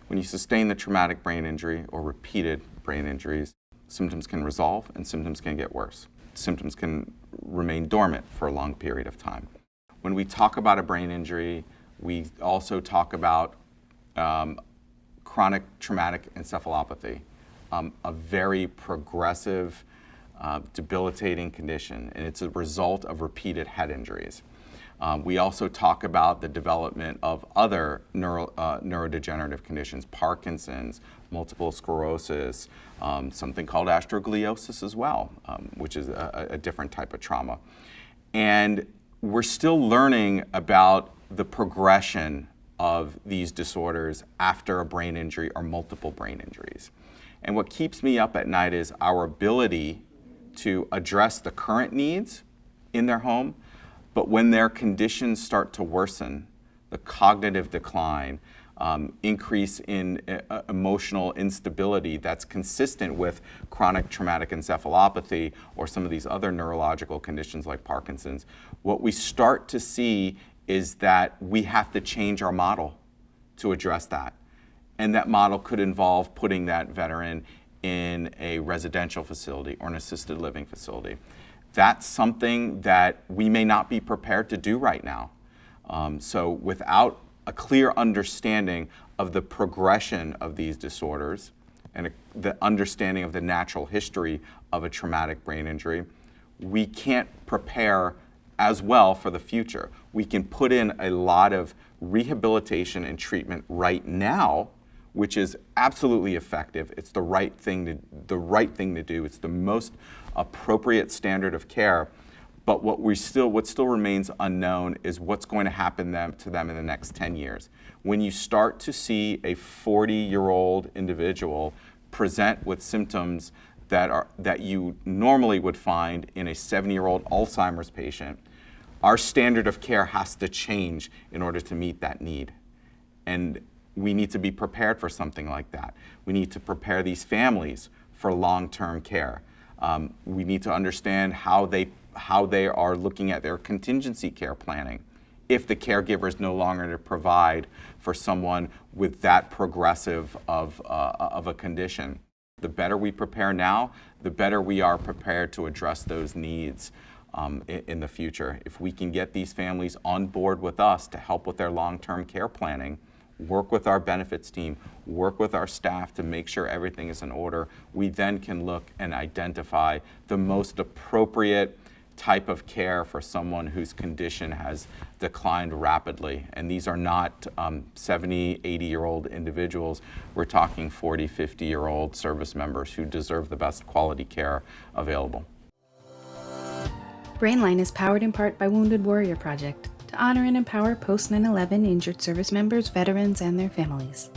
When you sustain the traumatic brain injury or repeated brain injuries, symptoms can resolve and symptoms can get worse. Symptoms can remain dormant for a long period of time. When we talk about a brain injury, we also talk about chronic traumatic encephalopathy, a very progressive, debilitating condition, and it's a result of repeated head injuries. We also talk about the development of other neurodegenerative conditions, Parkinson's, multiple sclerosis, something called astrogliosis as well, which is a different type of trauma. And we're still learning about the progression of these disorders after a brain injury or multiple brain injuries. And what keeps me up at night is our ability to address the current needs in their home, but when their conditions start to worsen, the cognitive decline, increase in emotional instability that's consistent with chronic traumatic encephalopathy or some of these other neurological conditions like Parkinson's, what we start to see is that we have to change our model to address that. And that model could involve putting that veteran in a residential facility or an assisted living facility. That's something that we may not be prepared to do right now. So without a clear understanding of the progression of these disorders and the understanding of the natural history of a traumatic brain injury, we can't prepare as well for the future. We can put in a lot of rehabilitation and treatment right now, which is absolutely effective. It's the right thing to do. It's the most appropriate standard of care. But what still remains unknown is what's going to happen to them in the next 10 years. When you start to see a 40-year-old individual present with symptoms that you normally would find in a 70-year-old Alzheimer's patient, our standard of care has to change in order to meet that need. And we need to be prepared for something like that. We need to prepare these families for long-term care. We need to understand how they are looking at their contingency care planning if the caregiver is no longer to provide for someone with that progressive of a condition. The better we prepare now, the better we are prepared to address those needs in the future. If we can get these families on board with us to help with their long-term care planning, work with our benefits team, work with our staff to make sure everything is in order, we then can look and identify the most appropriate type of care for someone whose condition has declined rapidly. And these are not 70, 80-year-old individuals. We're talking 40, 50-year-old service members who deserve the best quality care available. BrainLine is powered in part by Wounded Warrior Project to honor and empower post 9/11 injured service members, veterans, and their families.